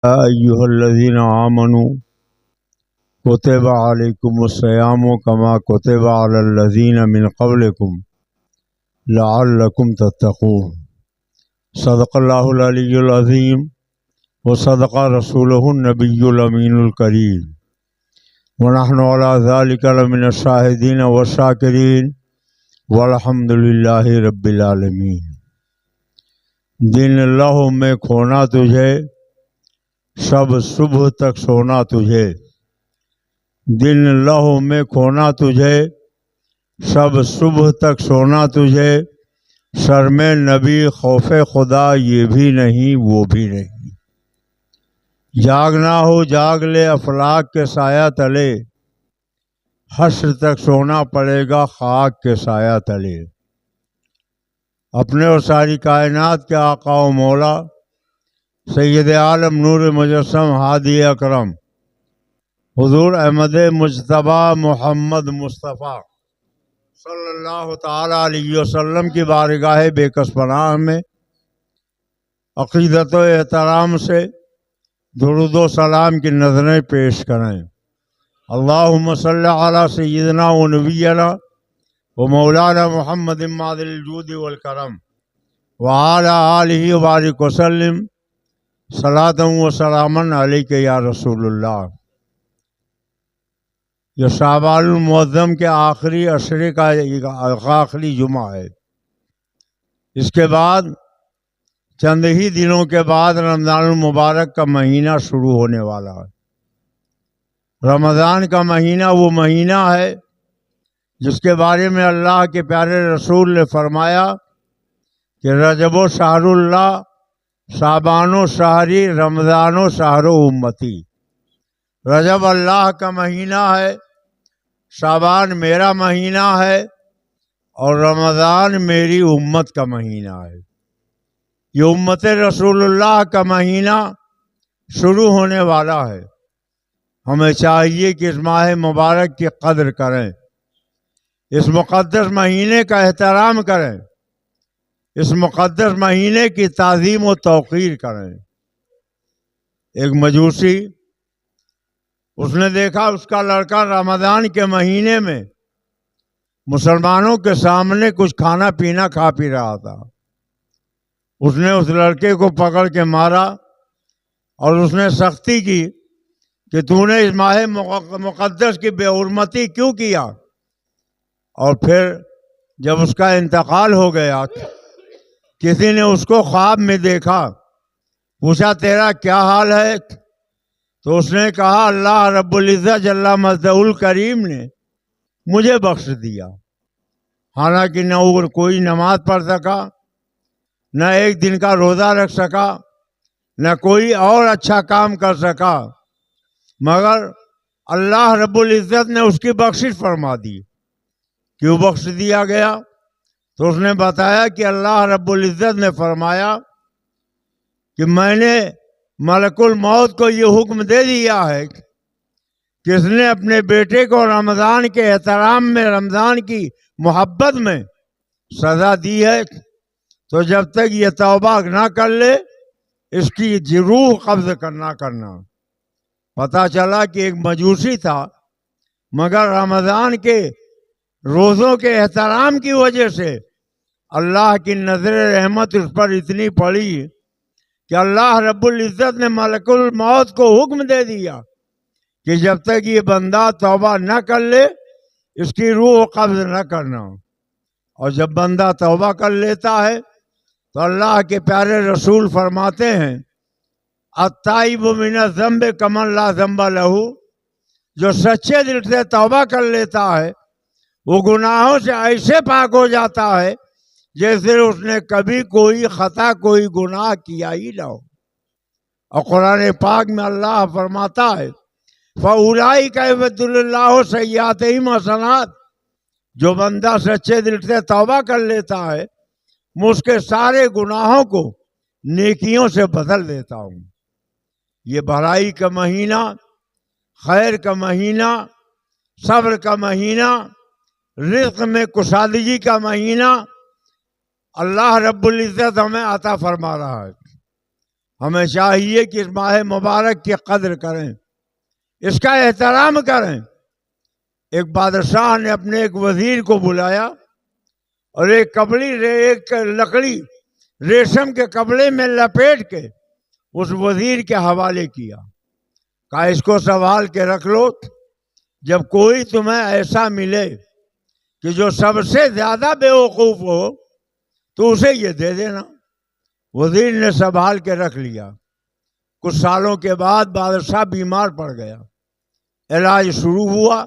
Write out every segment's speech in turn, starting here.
أيها الذين آمنوا كتب عليكم الصيام كما كتب على الذين من قبلكم لعلكم تتقون صدق الله العلي العظيم وصدق رسوله النبي الأمين الكريم ونحن على ذلك لمن الشاهدين والشاكرين والحمد لله رب العالمين۔ دن اللہ میں کھونا تجھے، شب صبح تک سونا تجھے، دن لہو میں کھونا تجھے، شب صبح تک سونا تجھے، شرم نبی خوف خدا یہ بھی نہیں وہ بھی نہیں، جاگنا ہو جاگ لے افلاک کے سایہ تلے، حشر تک سونا پڑے گا خاک کے سایہ تلے۔ اپنے اور ساری کائنات کے آقا و مولا سید عالم نور مجسم ہادی اکرم حضور احمد مجتبیٰ محمد مصطفیٰ صلی اللہ تعالی علیہ وسلم کی بارگاہ بے کس پناہ میں عقیدت و احترام سے درود و سلام کی نظریں پیش کریں۔ اللہم صلی علی سیدنا و نبینا و مولانا محمد معدل الجود والکرم وعلی آلہ وبارک وسلم صلاۃ و سلامن علیک یا رسول اللہ۔ یہ شعبان المعظم کے آخری عشرے کا آخری جمعہ ہے۔ اس کے بعد چند ہی دنوں کے بعد رمضان المبارک کا مہینہ شروع ہونے والا ہے۔ رمضان کا مہینہ وہ مہینہ ہے جس کے بارے میں اللہ کے پیارے رسول نے فرمایا کہ رجب و شہر اللہ، شعبان و شہری، رمضان و شہر و امتی۔ رجب اللہ کا مہینہ ہے، شعبان میرا مہینہ ہے، اور رمضان میری امت کا مہینہ ہے۔ یہ امت رسول اللہ کا مہینہ شروع ہونے والا ہے۔ ہمیں چاہیے کہ اس ماہ مبارک کی قدر کریں، اس مقدس مہینے کا احترام کریں، اس مقدس مہینے کی تعظیم و توقیر کریں۔ ایک مجوسی، اس نے دیکھا اس کا لڑکا رمضان کے مہینے میں مسلمانوں کے سامنے کچھ کھانا پینا کھا پی رہا تھا۔ اس نے اس لڑکے کو پکڑ کے مارا اور اس نے سختی کی کہ تو نے اس ماہ مقدس کی بے حرمتی کیوں کیا؟ اور پھر جب اس کا انتقال ہو گیا، کسی نے اس کو خواب میں دیکھا، پوچھا تیرا کیا حال ہے؟ تو اس نے کہا اللہ رب العزت جل مجدہ الکریم نے مجھے بخش دیا۔ حالانکہ نہ وہ کوئی نماز پڑھ سکا، نہ ایک دن کا روزہ رکھ سکا، نہ کوئی اور اچھا کام کر سکا، مگر اللہ رب العزت نے اس کی بخشش فرما دی۔ کیوں بخش دیا گیا؟ تو اس نے بتایا کہ اللہ رب العزت نے فرمایا کہ میں نے ملک الموت کو یہ حکم دے دیا ہے کہ اس نے اپنے بیٹے کو رمضان کے احترام میں، رمضان کی محبت میں سزا دی ہے، تو جب تک یہ توبہ نہ کر لے اس کی روح قبض کرنا۔ پتہ چلا کہ ایک مجوسی تھا، مگر رمضان کے روزوں کے احترام کی وجہ سے اللہ کی نظر رحمت اس پر اتنی پڑی کہ اللہ رب العزت نے ملک الموت کو حکم دے دیا کہ جب تک یہ بندہ توبہ نہ کر لے اس کی روح قبض نہ کرنا۔ اور جب بندہ توبہ کر لیتا ہے تو اللہ کے پیارے رسول فرماتے ہیں التائب من الذنب کمن لا ذنب لہ، جو سچے دل سے توبہ کر لیتا ہے وہ گناہوں سے ایسے پاک ہو جاتا ہے جیسے اس نے کبھی کوئی خطا، کوئی گناہ کیا ہی نہ ہو۔ اور قرآن پاک میں اللہ فرماتا ہے فَأُولَٰئِکَ یُبَدِّلُ اللَّهُ سَیِّئَاتِہِمْ حسنات، جو بندہ سچے دل سے توبہ کر لیتا ہے میں اس کے سارے گناہوں کو نیکیوں سے بدل دیتا ہوں۔ یہ بھلائی کا مہینہ، خیر کا مہینہ، صبر کا مہینہ، رزق میں کشادگی کا مہینہ اللہ رب العزت ہمیں عطا فرما رہا ہے۔ ہمیں چاہیے کہ اس ماہ مبارک کی قدر کریں، اس کا احترام کریں۔ ایک بادشاہ نے اپنے ایک وزیر کو بلایا اور ایک لکڑی ریشم کے کپڑے میں لپیٹ کے اس وزیر کے حوالے کیا، کہا اس کو سنبھال کے رکھ لو، جب کوئی تمہیں ایسا ملے کہ جو سب سے زیادہ بے وقوف ہو تو اسے یہ دے دینا۔ وزیر نے سنبھال کے رکھ لیا۔ کچھ سالوں کے بعد بادشاہ بیمار پڑ گیا، علاج شروع ہوا،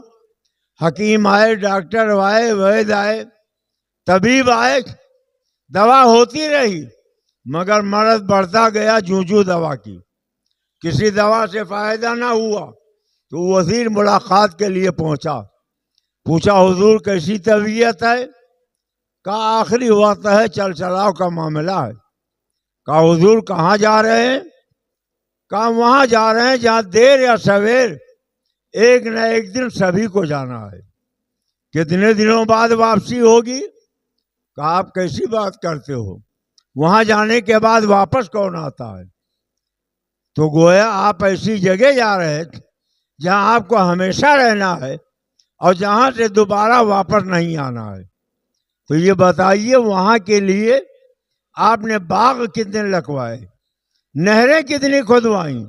حکیم آئے، ڈاکٹر آئے، وید آئے، طبیب آئے، دوا ہوتی رہی، مگر مرض بڑھتا گیا جوں دوا کی، کسی دوا سے فائدہ نہ ہوا۔ تو وزیر ملاقات کے لیے پہنچا، پوچھا حضور کیسی طبیعت ہے؟ کہا آخری وقت ہے، چل چلاؤ کا معاملہ ہے۔ کہا حضور کہاں جا رہے ہیں؟ کہا وہاں جا رہے ہیں جہاں دیر یا سویر ایک نہ ایک دن سبھی کو جانا ہے۔ کتنے دنوں بعد واپسی ہوگی؟ کہا آپ کیسی بات کرتے ہو، وہاں جانے کے بعد واپس کون آتا ہے؟ تو گویا آپ ایسی جگہ جا رہے ہیں جہاں آپ کو ہمیشہ رہنا ہے اور جہاں سے دوبارہ واپس نہیں آنا ہے۔ تو یہ بتائیے وہاں کے لیے آپ نے باغ کتنے لگوائے، نہریں کتنی کھدوائیں،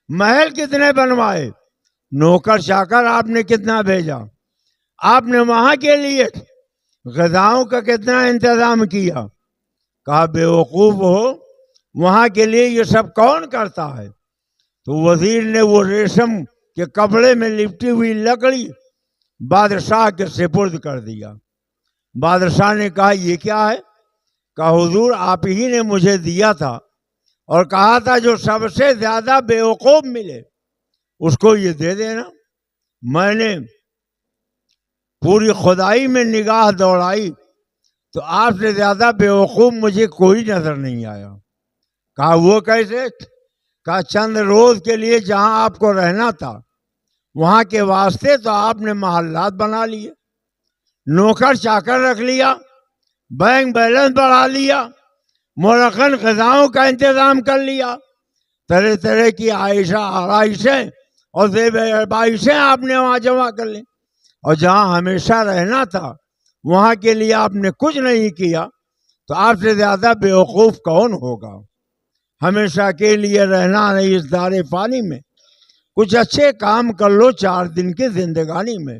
محل کتنے بنوائے، نوکر چاکر آپ نے کتنا بھیجا، آپ نے وہاں کے لیے غذاؤں کا کتنا انتظام کیا۔ کہا بے وقوف ہو، وہاں کے لیے یہ سب کون کرتا ہے؟ تو وزیر نے وہ ریشم کے کپڑے میں لپٹی ہوئی لکڑی بادشاہ کے سپرد کر دیا۔ بادشاہ نے کہا یہ کیا ہے؟ کہا حضور آپ ہی نے مجھے دیا تھا اور کہا تھا جو سب سے زیادہ بے وقوف ملے اس کو یہ دے دینا۔ میں نے پوری خدائی میں نگاہ دوڑائی تو آپ سے زیادہ بے وقوف مجھے کوئی نظر نہیں آیا۔ کہا وہ کیسے؟ کہا چند روز کے لیے جہاں آپ کو رہنا تھا وہاں کے واسطے تو آپ نے محلات بنا لیے، نوکر چاکر رکھ لیا، بینک بیلنس بڑھا لیا، مرخن غذاؤں کا انتظام کر لیا، طرح طرح کی آرائشیں اور زیب آرائشیں آپ نے وہاں جمع کر لی، اور جہاں ہمیشہ رہنا تھا وہاں کے لیے آپ نے کچھ نہیں کیا، تو آپ سے زیادہ بے وقوف کون ہوگا؟ ہمیشہ کے لیے رہنا نہیں اس دار فانی میں، کچھ اچھے کام کر لو 4 دن کی زندگانی میں۔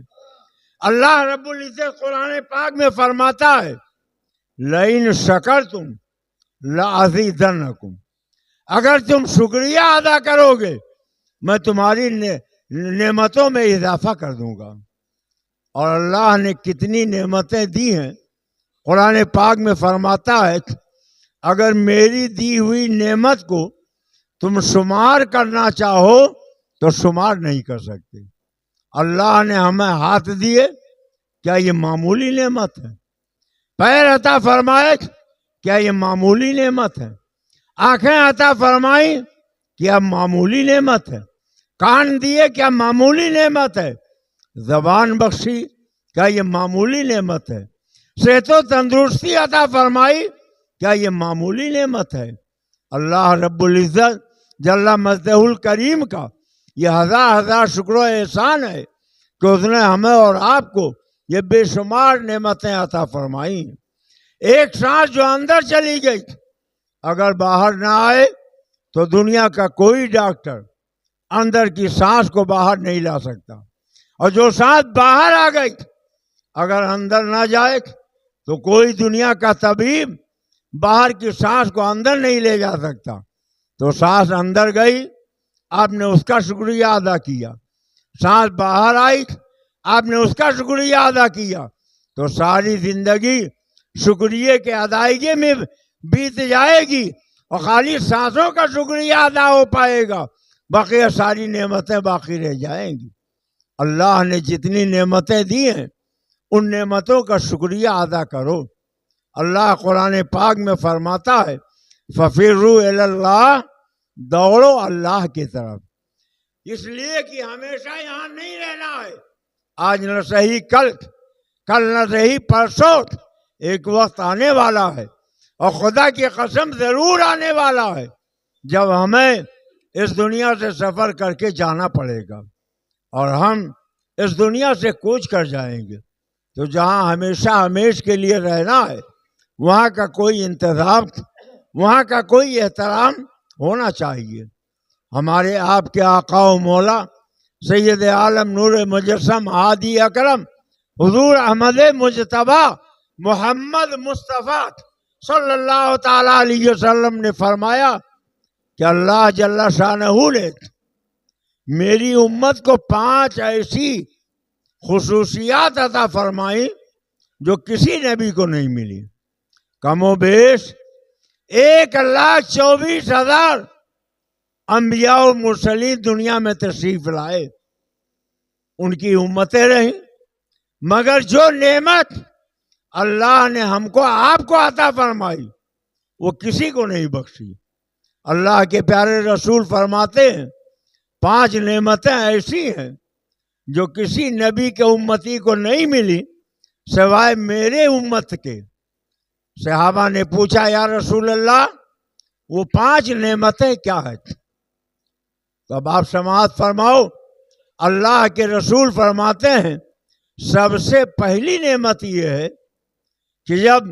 اللہ رب العزت قرآن پاک میں فرماتا ہے لئن شکرتم لأزیدنکم، اگر تم شکریہ ادا کرو گے میں تمہاری نعمتوں میں اضافہ کر دوں گا۔ اور اللہ نے کتنی نعمتیں دی ہیں، قرآن پاک میں فرماتا ہے اگر میری دی ہوئی نعمت کو تم شمار کرنا چاہو تو شمار نہیں کر سکتے۔ اللہ نے ہمیں ہاتھ دیے، کیا یہ معمولی نعمت ہے؟ پیر عطا فرمائے، کیا یہ معمولی نعمت ہے؟ آنکھیں عطا فرمائیں، کیا معمولی نعمت ہے؟ کان دیے، کیا معمولی نعمت ہے؟ زبان بخشی، کیا یہ معمولی نعمت ہے؟ صحت و تندرستی عطا فرمائی، کیا یہ معمولی نعمت ہے؟ اللہ رب العزت جل مجدہ الکریم کا یہ ہزار شکر و احسان ہے کہ اس نے ہمیں اور آپ کو یہ بے شمار نعمتیں عطا فرمائی۔ ایک سانس جو اندر چلی گئی اگر باہر نہ آئے تو دنیا کا کوئی ڈاکٹر اندر کی سانس کو باہر نہیں لا سکتا، اور جو سانس باہر آ گئی اگر اندر نہ جائے تو کوئی دنیا کا طبیب باہر کی سانس کو اندر نہیں لے جا سکتا۔ تو سانس اندر گئی، آپ نے اس کا شکریہ ادا کیا، سانس باہر آئی، آپ نے اس کا شکریہ ادا کیا، تو ساری زندگی شکریہ کے ادائیگی میں بیت جائے گی اور خالی سانسوں کا شکریہ ادا ہو پائے گا، باقی ساری نعمتیں باقی رہ جائیں گی۔ اللہ نے جتنی نعمتیں دی ہیں ان نعمتوں کا شکریہ ادا کرو۔ اللہ قرآن پاک میں فرماتا ہے فَفِرُّوا إِلَى اللَّهِ، دوڑو اللہ کی طرف، اس لیے کہ ہمیشہ یہاں نہیں رہنا ہے، آج نہ صحیح کل نہ صحیح پرسوں، ایک وقت آنے والا ہے اور خدا کی قسم ضرور آنے والا ہے جب ہمیں اس دنیا سے سفر کر کے جانا پڑے گا اور ہم اس دنیا سے کوچ کر جائیں گے تو جہاں ہمیشہ ہمیش کے لیے رہنا ہے وہاں کا کوئی انتظام، وہاں کا کوئی احترام ہونا چاہیے۔ ہمارے آپ کے آقا و مولا سید عالم نور مجسم ہادی اکرم حضور احمد مجتبی محمد مصطفیٰ صلی اللہ تعالیٰ علیہ وسلم نے فرمایا کہ اللہ جل شانہ نے میری امت کو 5 ایسی خصوصیات عطا فرمائی جو کسی نبی کو نہیں ملی۔ کم و بیش 1,24,000 انبیاء و مرسلین دنیا میں تشریف لائے، ان کی امتیں رہیں، مگر جو نعمت اللہ نے ہم کو آپ کو عطا فرمائی وہ کسی کو نہیں بخشی۔ اللہ کے پیارے رسول فرماتے ہیں 5 نعمتیں ایسی ہیں جو کسی نبی کے امتی کو نہیں ملی سوائے میرے امت کے۔ صحابہ نے پوچھا یا رسول اللہ وہ 5 نعمتیں کیا ہیں؟ تو اب آپ سماعت فرماؤ، اللہ کے رسول فرماتے ہیں سب سے پہلی نعمت یہ ہے کہ جب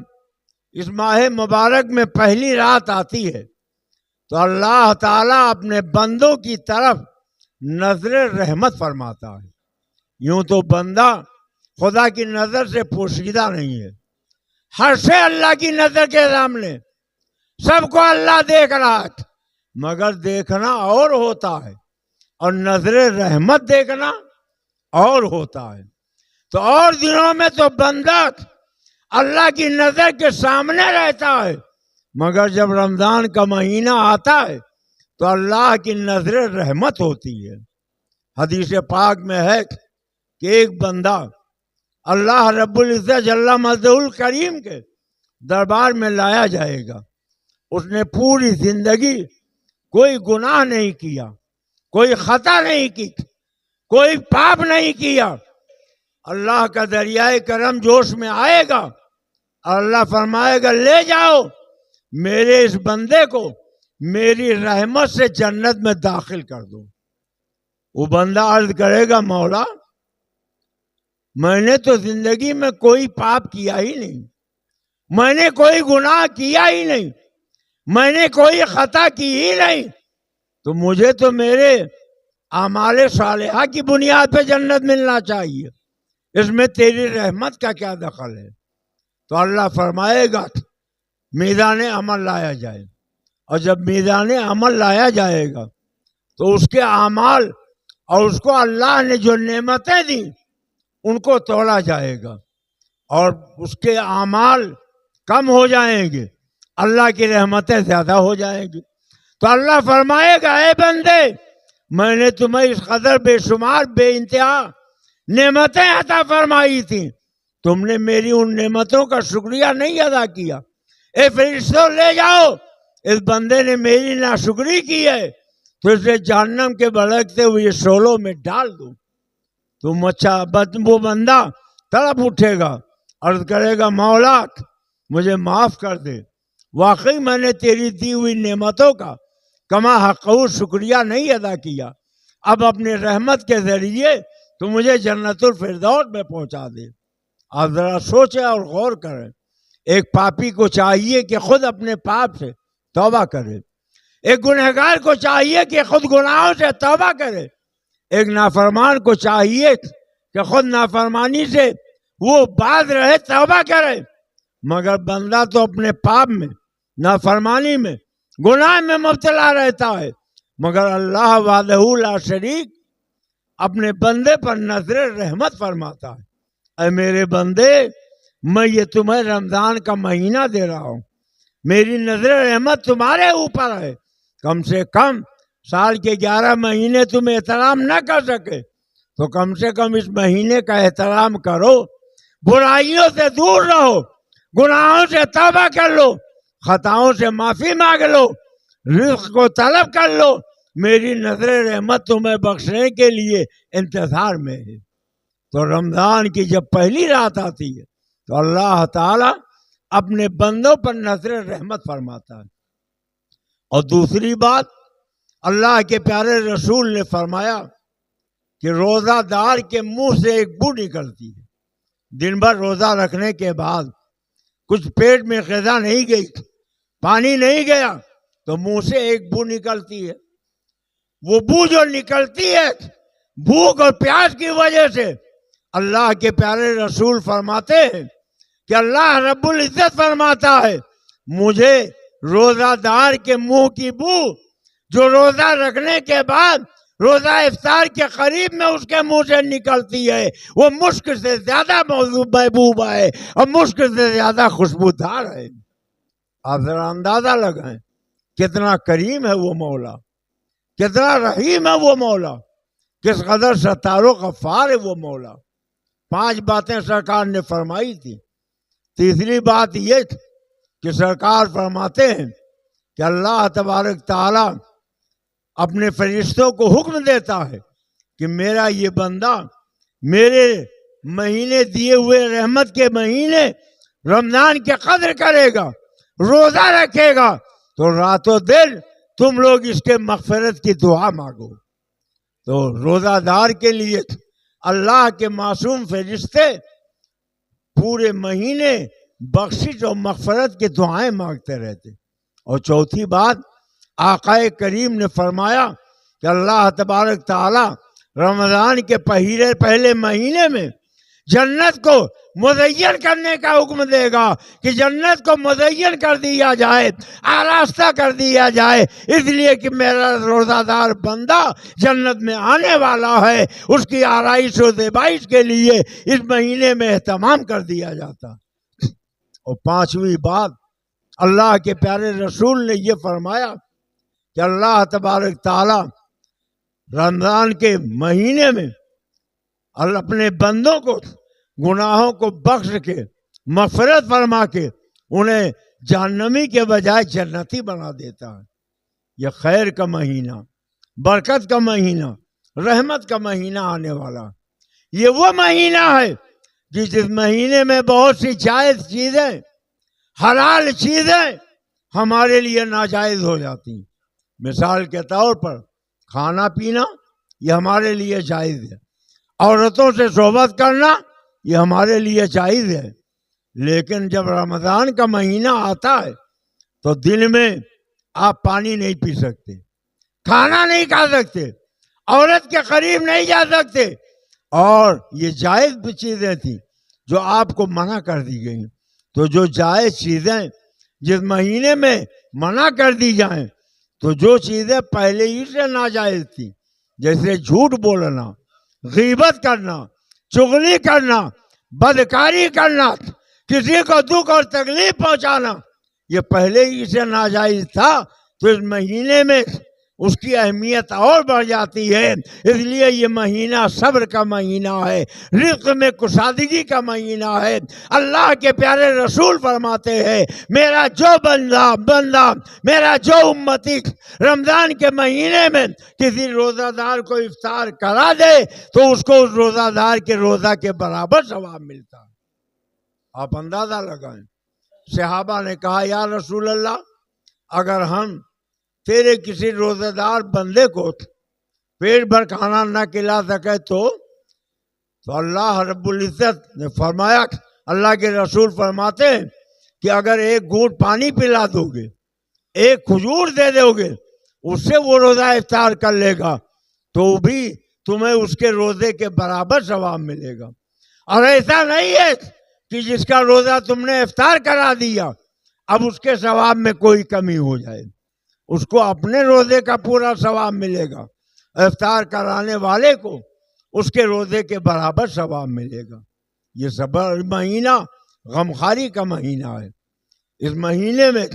اس ماہ مبارک میں پہلی رات آتی ہے تو اللہ تعالیٰ اپنے بندوں کی طرف نظر رحمت فرماتا ہے۔ یوں تو بندہ خدا کی نظر سے پوشیدہ نہیں ہے، ہر سے اللہ کی نظر کے سامنے سب کو اللہ دیکھ رہا ہے، مگر دیکھنا اور ہوتا ہے اور نظر رحمت دیکھنا اور ہوتا ہے۔ تو اور دنوں میں تو بندہ اللہ کی نظر کے سامنے رہتا ہے، مگر جب رمضان کا مہینہ آتا ہے تو اللہ کی نظر رحمت ہوتی ہے۔ حدیث پاک میں ہے کہ ایک بندہ اللہ رب العزت جل مجدہ الکریم کے دربار میں لایا جائے گا، اس نے پوری زندگی کوئی گناہ نہیں کیا، کوئی خطا نہیں کی، کوئی پاپ نہیں کیا۔ اللہ کا دریائے کرم جوش میں آئے گا اور اللہ فرمائے گا لے جاؤ میرے اس بندے کو میری رحمت سے جنت میں داخل کر دو۔ وہ بندہ عرض کرے گا مولا میں نے تو زندگی میں کوئی پاپ کیا ہی نہیں، میں نے کوئی گناہ کیا ہی نہیں، میں نے کوئی خطا کی ہی نہیں، تو مجھے تو میرے اعمال صالحہ کی بنیاد پہ جنت ملنا چاہیے، اس میں تیری رحمت کا کیا دخل ہے؟ تو اللہ فرمائے گا میدان عمل لایا جائے، اور جب میدان عمل لایا جائے گا تو اس کے اعمال اور اس کو اللہ نے جو نعمتیں دی ان کو تولا جائے گا اور اس کے اعمال کم ہو جائیں گے، اللہ کی رحمتیں زیادہ ہو جائیں گی۔ تو اللہ فرمائے گا اے بندے میں نے تمہیں اس قدر بے شمار بے انتہا نعمتیں عطا فرمائی تھیں، تم نے میری ان نعمتوں کا شکریہ نہیں ادا کیا، اے فرشتوں لے جاؤ اس بندے نے میری ناشکری کی ہے تو اسے جہنم کے بھڑکتے ہوئے شعلوں میں ڈال دو۔ تو وہ بندہ تڑپ اٹھے گا، عرض کرے گا مولا مجھے معاف کر دے، واقعی میں نے تیری دی ہوئی نعمتوں کا کما حق شکریہ نہیں ادا کیا، اب اپنے رحمت کے ذریعے تو مجھے جنت الفردوس میں پہنچا دے۔ آپ ذرا سوچیں اور غور کریں، ایک پاپی کو چاہیے کہ خود اپنے پاپ سے توبہ کرے، ایک گنہگار کو چاہیے کہ خود گناہوں سے توبہ کرے، ایک نافرمان کو چاہیے کہ خود نافرمانی سے وہ باز رہے، توبہ کرے، مگر بندہ تو اپنے پاپ میں، نافرمانی میں، گناہ میں مبتلا رہتا ہے، مگر اللہ وحدہ لا شریک اپنے بندے پر نظر رحمت فرماتا ہے۔ اے میرے بندے میں یہ تمہیں رمضان کا مہینہ دے رہا ہوں، میری نظر رحمت تمہارے اوپر ہے، کم سے کم سال کے 11 مہینے تم احترام نہ کر سکے تو کم سے کم اس مہینے کا احترام کرو، برائیوں سے دور رہو، گناہوں سے توبہ کر لو، خطاؤں سے معافی مانگ لو، رزق کو طلب کر لو، میری نظر رحمت تمہیں بخشنے کے لیے انتظار میں ہے۔ تو رمضان کی جب پہلی رات آتی ہے تو اللہ تعالیٰ اپنے بندوں پر نظر رحمت فرماتا ہے اور دوسری بات اللہ کے پیارے رسول نے فرمایا کہ روزہ دار کے منہ سے ایک بو نکلتی ہے. دن بھر روزہ رکھنے کے بعد کچھ پیٹ میں غذا نہیں گئی, پانی نہیں گیا, تو منہ سے ایک بو نکلتی ہے. وہ بو جو نکلتی ہے بھوک اور پیاس کی وجہ سے, اللہ کے پیارے رسول فرماتے ہیں کہ اللہ رب العزت فرماتا ہے مجھے روزہ دار کے منہ کی بو جو روزہ رکھنے کے بعد روزہ افطار کے قریب میں اس کے منہ سے نکلتی ہے, وہ مشک سے زیادہ محبوب ہے اور مشک سے زیادہ خوشبودار ہے. آپ ذرا اندازہ لگائیں کتنا کریم ہے وہ مولا, کتنا رحیم ہے وہ مولا, کس قدر ستار و غفار ہے وہ مولا. 5 باتیں سرکار نے فرمائی تھی. تیسری بات یہ تھی کہ سرکار فرماتے ہیں کہ اللہ تبارک تعالی اپنے فرشتوں کو حکم دیتا ہے کہ میرا یہ بندہ میرے مہینے دیے ہوئے رحمت کے مہینے رمضان کی قدر کرے گا, روزہ رکھے گا, تو رات و دن تم لوگ اس کے مغفرت کی دعا مانگو. تو روزہ دار کے لیے اللہ کے معصوم فرشتے پورے مہینے بخشش اور مغفرت کی دعائیں مانگتے رہتے. اور چوتھی بات آقا کریم نے فرمایا کہ اللہ تبارک تعالی رمضان کے پہلے مہینے میں جنت کو مزین کرنے کا حکم دے گا کہ جنت کو مزین کر دیا جائے, آراستہ کر دیا جائے, اس لیے کہ میرا روزہ دار بندہ جنت میں آنے والا ہے. اس کی آرائش و زیبائش کے لیے اس مہینے میں اہتمام کر دیا جاتا. اور 5ویں بات اللہ کے پیارے رسول نے یہ فرمایا کہ اللہ تبارک تعالی رمضان کے مہینے میں اپنے بندوں کو گناہوں کو بخش کے مغفرت فرما کے انہیں جہنمی کے بجائے جنتی بنا دیتا ہے. یہ خیر کا مہینہ, برکت کا مہینہ, رحمت کا مہینہ آنے والا. یہ وہ مہینہ ہے جس مہینے میں بہت سی جائز چیزیں, حلال چیزیں ہمارے لیے ناجائز ہو جاتی ہیں. مثال کے طور پر کھانا پینا یہ ہمارے لیے جائز ہے, عورتوں سے صحبت کرنا یہ ہمارے لیے جائز ہے. لیکن جب رمضان کا مہینہ آتا ہے تو دن میں آپ پانی نہیں پی سکتے, کھانا نہیں کھا سکتے, عورت کے قریب نہیں جا سکتے, اور یہ جائز بھی چیزیں تھیں جو آپ کو منع کر دی گئیں. تو جو جائز چیزیں جس مہینے میں منع کر دی جائیں تو جو چیزیں پہلے ہی سے ناجائز تھیں, جیسے جھوٹ بولنا, غیبت کرنا, چغلی کرنا, بدکاری کرنا, کسی کو دکھ اور تکلیف پہنچانا, یہ پہلے ہی سے ناجائز تھا. تو اس مہینے میں اس کی اہمیت اور بڑھ جاتی ہے. اس لیے یہ مہینہ صبر کا مہینہ ہے, رزق میں کشادگی کا مہینہ ہے. اللہ کے پیارے رسول فرماتے ہیں میرا جو بندہ میرا جو امتی رمضان کے مہینے میں کسی روزہ دار کو افطار کرا دے تو اس کو اس روزہ دار کے روزہ کے برابر ثواب ملتا ہے. آپ اندازہ لگائیں. صحابہ نے کہا یا رسول اللہ, اگر ہم تیرے کسی روزہ دار بندے کو پیٹ بھر کھانا نہ کھلا سکے تو اللہ رب العزت نے فرمایا, اللہ کے رسول فرماتے ہیں کہ اگر ایک گھونٹ پانی پلا دو گے, ایک کھجور دے دو گے, اس سے وہ روزہ افطار کر لے گا تو بھی تمہیں اس کے روزے کے برابر ثواب ملے گا. اور ایسا نہیں ہے کہ جس کا روزہ تم نے افطار کرا دیا اب اس کے ثواب میں کوئی کمی ہو جائے, اس کو اپنے روزے کا پورا ثواب ملے گا, افطار کرانے والے کو اس کے روزے کے برابر ثواب ملے گا. یہ صبر مہینہ غمخاری کا مہینہ ہے. اس مہینے میں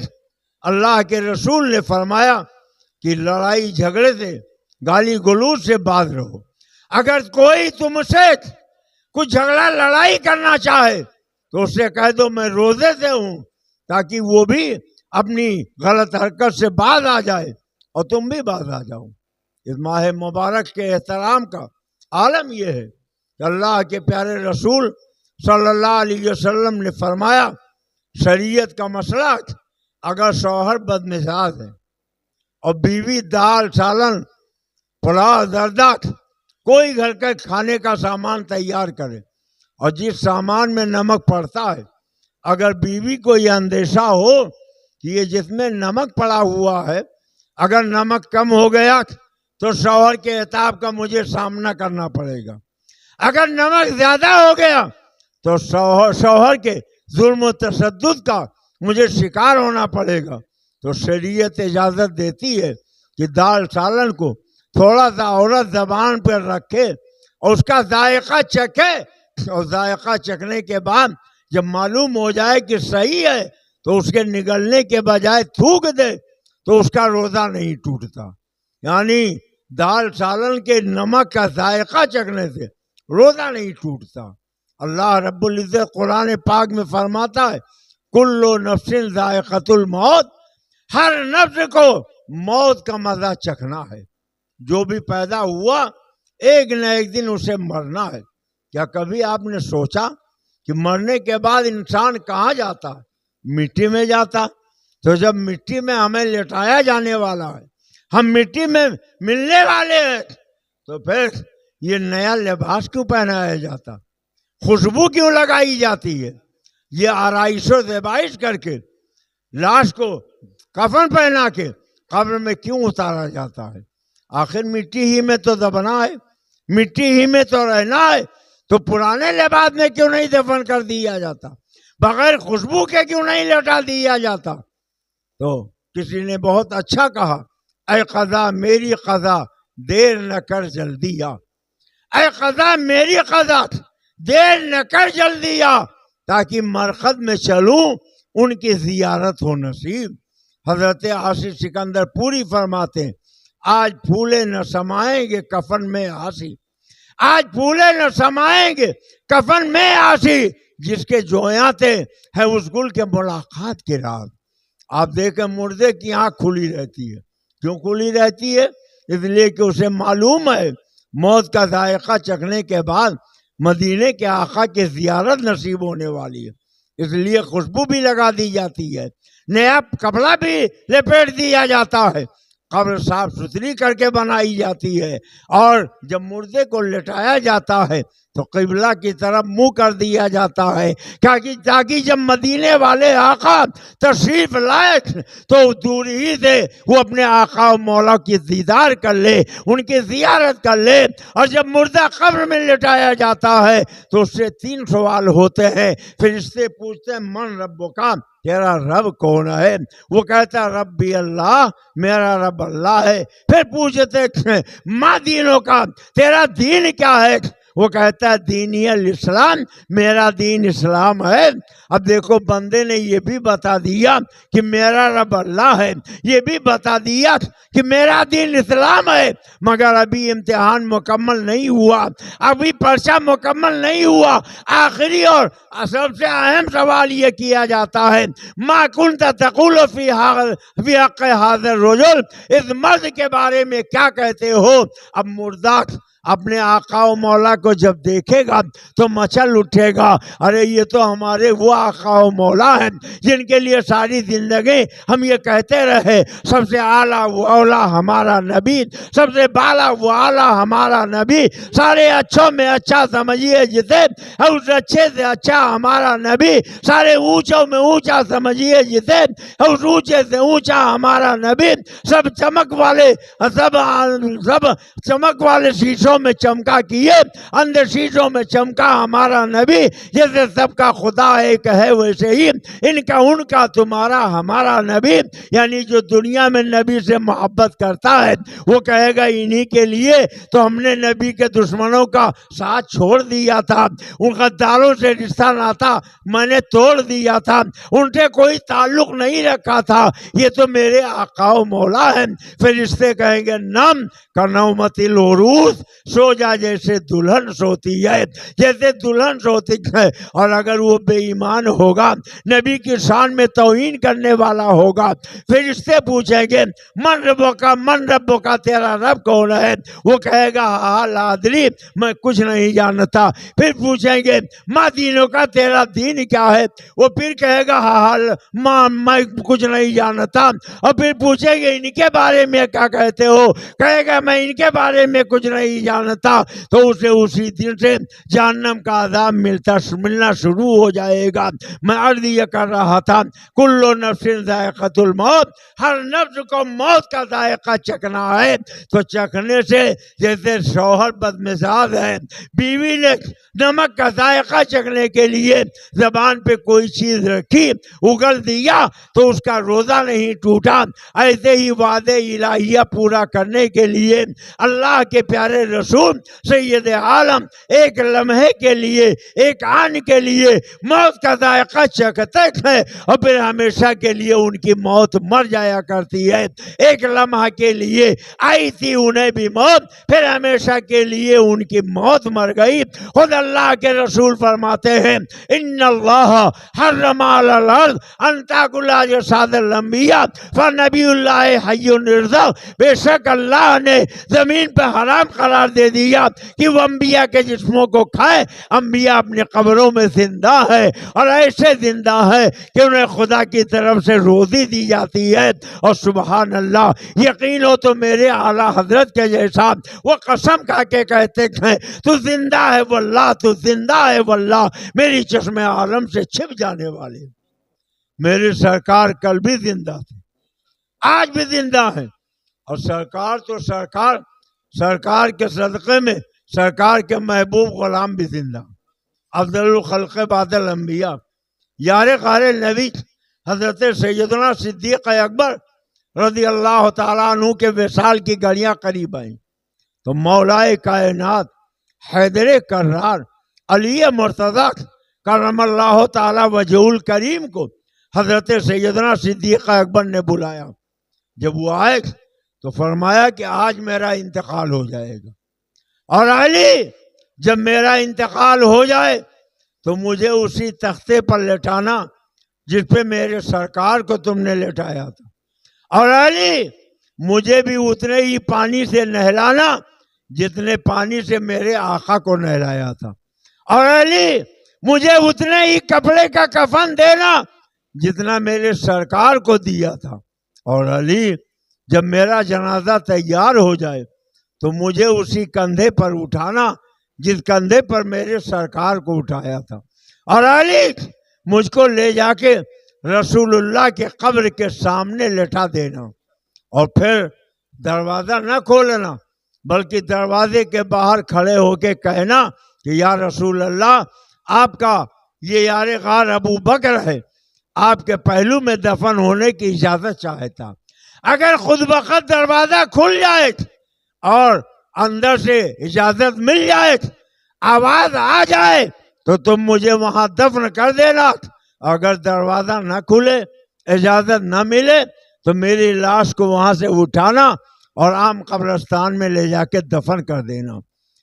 اللہ کے رسول نے فرمایا کہ لڑائی جھگڑے سے, گالی گلوچ سے باز رہو. اگر کوئی تم سے کچھ جھگڑا لڑائی کرنا چاہے تو اس سے کہہ دو میں روزے سے ہوں, تاکہ وہ بھی اپنی غلط حرکت سے باز آ جائے اور تم بھی باز آ جاؤ. اس ماہ مبارک کے احترام کا عالم یہ ہے کہ اللہ کے پیارے رسول صلی اللہ علیہ وسلم نے فرمایا شریعت کا مسئلہ, اگر شوہر بد مزاج ہے, اور بیوی دال سالن پلاؤ دردات کوئی گھر کے کھانے کا سامان تیار کرے، اور جس سامان میں نمک پڑتا ہے اگر بیوی کو یہ اندیشہ ہو کہ یہ جس میں نمک پڑا ہوا ہے اگر نمک کم ہو گیا تو شوہر کے عتاب کا مجھے سامنا کرنا پڑے گا، اگر نمک زیادہ ہو گیا تو شوہر کے ظلم و تشدد کا مجھے شکار ہونا پڑے گا، تو شریعت اجازت دیتی ہے کہ دال سالن کو تھوڑا سا عورت زبان پر رکھے اور اس کا ذائقہ چکھے، اور ذائقہ چکھنے کے بعد جب معلوم ہو جائے کہ صحیح ہے تو اس کے نگلنے کے بجائے تھوک دے تو اس کا روزہ نہیں ٹوٹتا۔ یعنی دال سالن کے نمک کا ذائقہ چکھنے سے روزہ نہیں ٹوٹتا۔ اللہ رب العزت قرآن پاک میں فرماتا ہے کل نفس ذائقۃ الموت، ہر نفس کو موت کا مزہ چکھنا ہے، جو بھی پیدا ہوا ایک نہ ایک دن اسے مرنا ہے۔ کیا کبھی آپ نے سوچا کہ مرنے کے بعد انسان کہاں جاتا ہے؟ مٹی میں جاتا، تو جب مٹی میں ہمیں لٹایا جانے والا ہے، ہم مٹی میں ملنے والے ہیں، تو پھر یہ نیا لباس کیوں پہنایا جاتا، خوشبو کیوں لگائی جاتی ہے، یہ آرائش و زیبائش کر کے لاش کو کفن پہنا کے قبر میں کیوں اتارا جاتا ہے؟ آخر مٹی ہی میں تو دبنا ہے، مٹی ہی میں تو رہنا ہے، تو پرانے لباس میں کیوں نہیں دفن کر دیا جاتا، بغیر خوشبو کے کیوں نہیں لوٹا دیا جاتا؟ تو کسی نے بہت اچھا کہا، اے قضا میری قضا دیر نہ کر جلدی آ، اے قضا میری قضا دیر نہ کر جلدی آ، تاکہ مرقد میں چلوں ان کی زیارت ہو نصیب۔ حضرت عاصی سکندر پوری فرماتے ہیں آج پھولے نہ سمائیں گے کفن میں آسی، آج پھولے نہ سمائیں گے کفن میں آسی، جس کے جویاں تھے ہے اس گل کے ملاقات کے راز۔ آپ دیکھیں مردے کی آنکھ کھلی رہتی ہے، کیوں کھلی رہتی ہے؟ اس لیے کہ اسے معلوم ہے موت کا ذائقہ چکھنے کے بعد مدینے کے آقا کی زیارت نصیب ہونے والی ہے، اس لیے خوشبو بھی لگا دی جاتی ہے، نیا کپڑا بھی لپیٹ دیا جاتا ہے، قبر صاف ستھری کر کے بنائی جاتی ہے، اور جب مردے کو لٹایا جاتا ہے تو قبلہ کی طرف منہ کر دیا جاتا ہے، تاکہ جب مدینے والے آقا تشریف لائے تو دور ہی سے وہ اپنے آقا و مولا کی دیدار کر لے، ان کی زیارت کر لے۔ اور جب مردہ قبر میں لٹایا جاتا ہے تو اس سے 3 سوال ہوتے ہیں، پھر اس سے پوچھتے ہیں من ربک، تیرا رب کون ہے؟ وہ کہتا ہے ربی اللہ، میرا رب اللہ ہے۔ پھر پوچھتے ما دینوں کا، تیرا دین کیا ہے؟ وہ کہتا ہے دینی الاسلام، میرا دین اسلام ہے۔ اب دیکھو بندے نے یہ بھی بتا دیا کہ میرا رب اللہ ہے، یہ بھی بتا دیا کہ میرا دین اسلام ہے، مگر ابھی امتحان مکمل نہیں ہوا، ابھی پرچہ مکمل نہیں ہوا۔ آخری اور سب سے اہم سوال یہ کیا جاتا ہے ما کنت تقول فی حق حاضر الرجل، اس مرد کے بارے میں کیا کہتے ہو؟ اب مردہ اپنے آقا و مولا کو جب دیکھے گا تو مچل اٹھے گا، ارے یہ تو ہمارے وہ آقا و مولا ہیں جن کے لیے ساری زندگی ہم یہ کہتے رہے سب سے اعلیٰ و اولا ہمارا نبی، سب سے بالا و اعلیٰ ہمارا نبی، سارے اچھوں میں اچھا سمجھیے جسے، اس اچھے سے اچھا ہمارا نبی، سارے اونچوں میں اونچا سمجھیے جسے، اس اونچے سے اونچا ہمارا نبی، سب چمک والے سب چمک والے شیشوں میں چمکا کیے، اندر شیشوں میں چمکا ہمارا نبی، جیسے سب کا خدا ایک ہے ویسے ہی ان کا تمہارا ہمارا نبی۔ یعنی جو دنیا میں نبی سے محبت کرتا ہے وہ کہے گا انہی کے لیے تو ہم نے نبی کے دشمنوں کا ساتھ چھوڑ دیا تھا، ان غداروں سے رشتہ ناتا میں نے توڑ دیا تھا، ان سے کوئی تعلق نہیں رکھا تھا، یہ تو میرے آقا و مولا ہیں۔ پھر اس سے کہیں گے نم کا نومت العروس، سو جا جیسے دلہن سوتی ہے، جیسے دلہن سوتی ہے۔ اور اگر وہ بے ایمان ہوگا، نبی کی شان میں توہین کرنے والا ہوگا، پھر اس سے پوچھیں گے من ربکا، من ربکا، تیرا رب کون ہے؟ وہ کہے گا ہاں لا ادری، میں کچھ نہیں جانتا۔ پھر پوچھیں گے ماں دینوں کا، تیرا دین کیا ہے؟ وہ پھر کہے گا ہاں ماں میں کچھ نہیں جانتا۔ اور پھر پوچھیں گے ان کے بارے میں کیا کہتے ہو؟ کہے گا میں ان کے بارے میں کچھ نہیں جانتا۔ تو اسے اسی دن سے جہنم کا عذاب ملنا شروع ہو جائے گا۔ میں عرض یہ کر رہا تھا کل نفس ذائقۃ الموت، ہر نفس کو موت کا ذائقہ چکھنا ہے۔ تو چکھنے سے جیسے شوہر بدمزاج ہے، بیوی نے نمک کا ذائقہ چکھنے کے لیے زبان پہ کوئی چیز رکھی، اگل دیا تو اس کا روزہ نہیں ٹوٹا، ایسے ہی وعدے الہیہ پورا کرنے کے لیے اللہ کے پیارے رسول سید عالم ایک لمحے کے لیے، ایک آن کے لیے موت کا ذائقہ چکھتے ہیں، اور پھر ہمیشہ کے لیے ان کی موت مر جایا کرتی ہے۔ ایک لمحہ کے لیے آئی تھی انہیں بھی موت، پھر ہمیشہ کے لیے ان کی موت مر گئی۔ خود اللہ کے رسول فرماتے ہیں ان اللہ حرم علی الارض ان تاکل اجساد الانبیاء فنبی اللہ حی یرزق، بے شک اللہ نے زمین پہ حرام قرار دے دیا کہ وہ انبیاء کے جسموں کو کھائے۔ انبیاء اپنی قبروں میں زندہ ہے، اور ایسے زندہ ہے کہ انہیں خدا کی طرف سے روزی دی جاتی ہے۔ اور سبحان اللہ، یقین ہو تو میرے اعلیٰ حضرت کے جیسا وہ قسم کھا کے کہتے ہیں تو زندہ ہے واللہ، تو زندہ ہے واللہ، میری چشم عالم سے چھپ جانے والے میرے سرکار کل بھی زندہ تھے، آج بھی زندہ ہیں۔ اور سرکار تو سرکار کے صدقے میں سرکار کے محبوب غلام بھی زندہ، افضل الخلق بعد الانبیاء، یار غار نبی حضرت سیدنا صدیق اکبر رضی اللہ تعالیٰ عنہ کے وصال کی گھڑیاں قریب آئیں تو مولائے کائنات حیدر کرار علی مرتضیٰ کرم اللہ تعالیٰ وجہ الکریم کو حضرت سیدنا صدیق اکبر نے بلایا۔ جب وہ آئے تو فرمایا کہ آج میرا انتقال ہو جائے گا، اور علی جب میرا انتقال ہو جائے تو مجھے اسی تختے پر لٹانا جس پہ میرے سرکار کو تم نے لٹایا تھا، اور علی مجھے بھی اتنے ہی پانی سے نہلانا جتنے پانی سے میرے آقا کو نہلایا تھا، اور علی مجھے اتنے ہی کپڑے کا کفن دینا جتنا میرے سرکار کو دیا تھا، اور علی جب میرا جنازہ تیار ہو جائے تو مجھے اسی کندھے پر اٹھانا جس کندھے پر میرے سرکار کو اٹھایا تھا، اور علی مجھ کو لے جا کے رسول اللہ کے قبر کے سامنے لٹا دینا، اور پھر دروازہ نہ کھولنا بلکہ دروازے کے باہر کھڑے ہو کے کہنا کہ یا رسول اللہ، آپ کا یہ یار غار ابو بکر ہے، آپ کے پہلو میں دفن ہونے کی اجازت چاہتا۔ اگر خود بخود دروازہ کھل جائے اور اندر سے اجازت مل جائے، آواز آ جائے تو تم مجھے وہاں دفن کر دینا، اگر دروازہ نہ کھلے، اجازت نہ ملے تو میری لاش کو وہاں سے اٹھانا اور عام قبرستان میں لے جا کے دفن کر دینا۔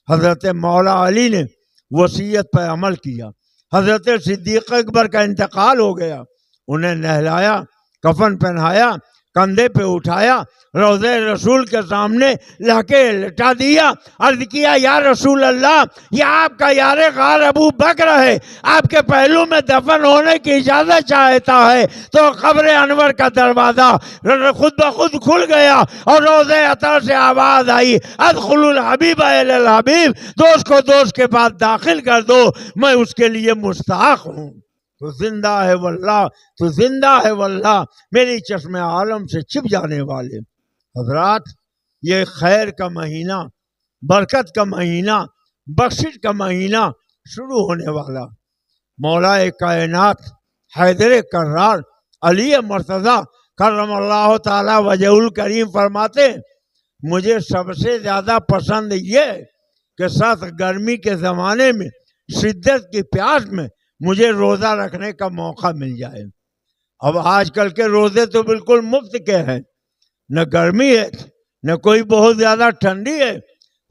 حضرت مولا علی نے وصیت پر عمل کیا۔ حضرت صدیق اکبر کا انتقال ہو گیا، انہیں نہلایا، کفن پہنایا، کندھے پہ اٹھایا، روضہ رسول کے سامنے لا کے لٹا دیا، عرض کیا یا رسول اللہ، یہ آپ کا یار غار ابو بکر ہے، آپ کے پہلو میں دفن ہونے کی اجازت چاہتا ہے۔ تو قبر انور کا دروازہ خود بخود کھل گیا اور روضہ عطر سے آواز آئی ادخلوا الحبیب الی الحبیب، دوست کو دوست کے پاس داخل کر دو، میں اس کے لیے مستحق ہوں۔ تو زندہ ہے واللہ، تو زندہ ہے واللہ، میری چشم عالم سے چھپ جانے والے حضرات، یہ خیر کا مہینہ، برکت کا مہینہ، بخشش کا مہینہ شروع ہونے والا۔ مولا کائنات حیدر کرار علی مرتضیٰ کرم اللہ تعالی وجہ الکریم فرماتے مجھے سب سے زیادہ پسند یہ کہ سخت گرمی کے زمانے میں، شدت کی پیاس میں مجھے روزہ رکھنے کا موقع مل جائے۔ اب آج کل کے روزے تو بالکل مفت کے ہیں، نہ گرمی ہے نہ کوئی بہت زیادہ ٹھنڈی ہے،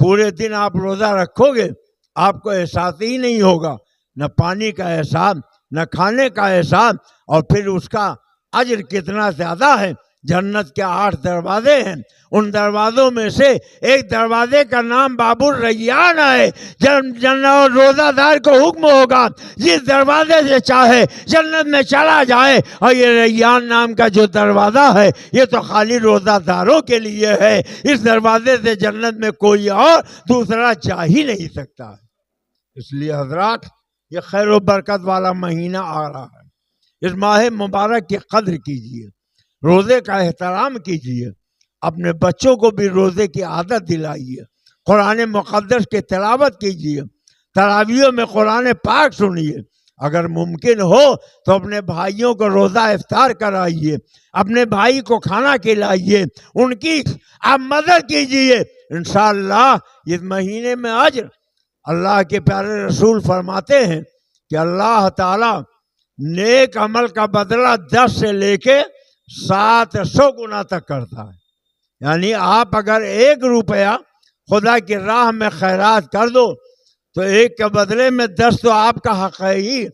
پورے دن آپ روزہ رکھو گے آپ کو احساس ہی نہیں ہوگا، نہ پانی کا احساس نہ کھانے کا احساس، اور پھر اس کا اجر کتنا زیادہ ہے۔ جنت کے 8 دروازے ہیں، ان دروازوں میں سے ایک دروازے کا نام باب الریان ہے۔ جنت روزہ دار کو حکم ہوگا جس دروازے سے چاہے جنت میں چلا جائے، اور یہ ریان نام کا جو دروازہ ہے یہ تو خالی روزہ داروں کے لیے ہے، اس دروازے سے جنت میں کوئی اور دوسرا جا ہی نہیں سکتا ہے۔ اس لیے حضرات یہ خیر و برکت والا مہینہ آ رہا ہے، اس ماہ مبارک کی قدر کیجیے، روزے کا احترام کیجیے، اپنے بچوں کو بھی روزے کی عادت دلائیے، قرآن مقدس کی تلاوت کیجیے، تراویحوں میں قرآن پاک سنیے، اگر ممکن ہو تو اپنے بھائیوں کو روزہ افطار کرائیے، اپنے بھائی کو کھانا کھلائیے، ان کی آپ مدد کیجیے، انشاءاللہ اس مہینے میں اجر۔ اللہ کے پیارے رسول فرماتے ہیں کہ اللہ تعالیٰ نیک عمل کا بدلہ 10 سے لے کے 700 گنا تک کرتا ہے۔ یعنی آپ اگر 1 روپیہ خدا کی راہ میں خیرات کر دو تو 1 کے بدلے میں 10 تو آپ کا حق ہے ہی،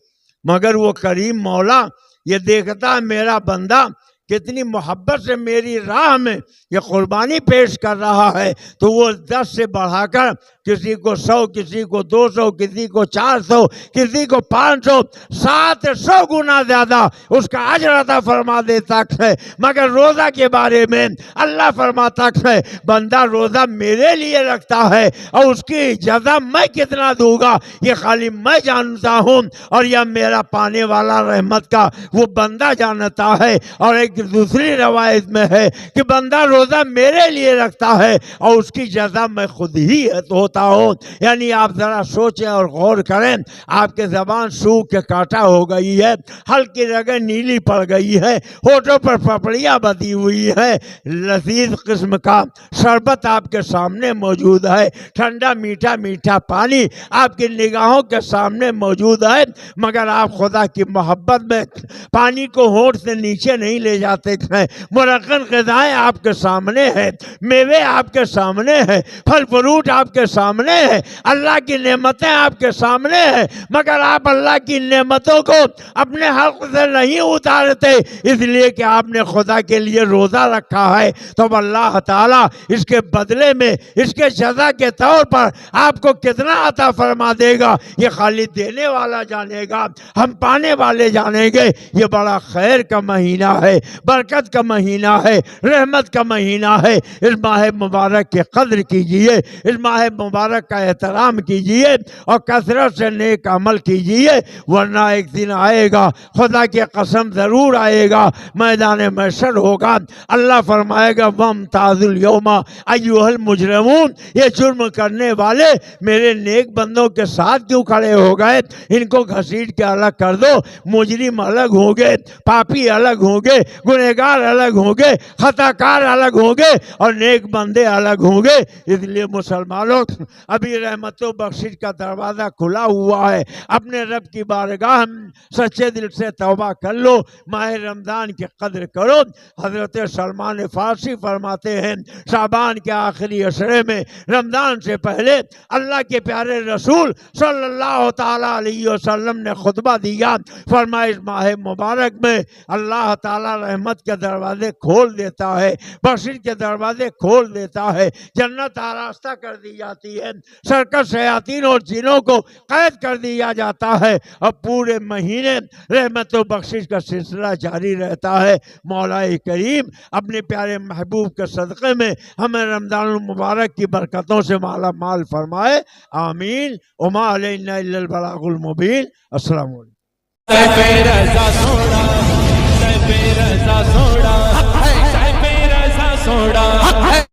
مگر وہ کریم مولا یہ دیکھتا ہے میرا بندہ کتنی محبت سے میری راہ میں یہ قربانی پیش کر رہا ہے، تو وہ 10 سے بڑھا کر کسی کو 100، کسی کو 200، کسی کو 400، کسی کو 500، 700 گنا زیادہ اس کا اجر عطا فرما دیتا ہے۔ مگر روزہ کے بارے میں اللہ فرماتا ہے بندہ روزہ میرے لیے رکھتا ہے اور اس کی جزا میں کتنا دوں گا یہ خالی میں جانتا ہوں، اور یہ میرا پانے والا رحمت کا وہ بندہ جانتا ہے۔ اور ایک دوسری روایت میں ہے کہ بندہ روزہ میرے لیے رکھتا ہے اور اس کی جزا میں خود ہی ہوتا ہوں۔ یعنی آپ ذرا سوچیں اور غور کریں، آپ کے زبان سوکھ کے کاٹا ہو گئی ہے، ہلکی رگیں نیلی پڑ گئی ہے، ہونٹوں پر پپڑیاں بدی ہوئی ہے، لذیذ قسم کا شربت آپ کے سامنے موجود ہے، ٹھنڈا میٹھا میٹھا پانی آپ کی نگاہوں کے سامنے موجود ہے، مگر آپ خدا کی محبت میں پانی کو ہونٹ سے نیچے نہیں لے جاتے ہیں۔ مرغن غذائیں آپ کے سامنے ہیں، میوے آپ کے سامنے ہیں، پھل فروٹ آپ کے سامنے ہیں، اللہ کی نعمتیں آپ کے سامنے ہیں، مگر آپ اللہ کی نعمتوں کو اپنے حلق سے نہیں اتارتے، اس لیے کہ آپ نے خدا کے لیے روزہ رکھا ہے۔ تو اللہ تعالیٰ اس کے بدلے میں اس کے جزا کے طور پر آپ کو کتنا عطا فرما دے گا یہ خالی دینے والا جانے گا، ہم پانے والے جانیں گے۔ یہ بڑا خیر کا مہینہ ہے، برکت کا مہینہ ہے، رحمت کا مہینہ ہے۔ اس ماہ مبارک کی قدر کیجئے، اس ماہ مبارک کا احترام کیجئے اور کثرت سے نیک عمل کیجئے، ورنہ ایک دن آئے گا، خدا کی قسم ضرور آئے گا، میدان محشر ہوگا، اللہ فرمائے گا وَامْتَازُوا الْيَوْمَ أَيُّهَا الْمُجْرِمُونَ، یہ جرم کرنے والے میرے نیک بندوں کے ساتھ کیوں کھڑے ہو گئے؟ ان کو گھسیٹ کے الگ کر دو۔ مجرم الگ ہوں گے، پاپی الگ ہوں گے، گنہگار الگ ہوں گے، خطا کار الگ ہوں گے، اور نیک بندے الگ ہوں گے۔ اس لیے مسلمانوں ابھی رحمت و بخشش کا دروازہ کھلا ہوا ہے، اپنے رب کی بارگاہ سچے دل سے توبہ کر لو، ماہ رمضان کی قدر کرو۔ حضرت سلمان فارسی فرماتے ہیں شعبان کے آخری عشرے میں رمضان سے پہلے اللہ کے پیارے رسول صلی اللہ تعالیٰ علیہ وسلم نے خطبہ دیا، فرمایا اس ماہ مبارک میں اللہ تعالیٰ رحمت کے دروازے کھول دیتا ہے، بخشش کے دروازے کھول دیتا ہے، جنت آراستہ کر دی جاتی ہے، سرکش شیاطین اور جنوں کو قید کر دیا جاتا ہے، اور پورے مہینے رحمت و بخشش کا سلسلہ جاری رہتا ہے۔ مولا کریم اپنے پیارے محبوب کے صدقے میں ہمیں رمضان المبارک کی برکتوں سے مالا مال فرمائے، آمین۔ وما علینا الا البلاغ المبین۔ السلام علیکم۔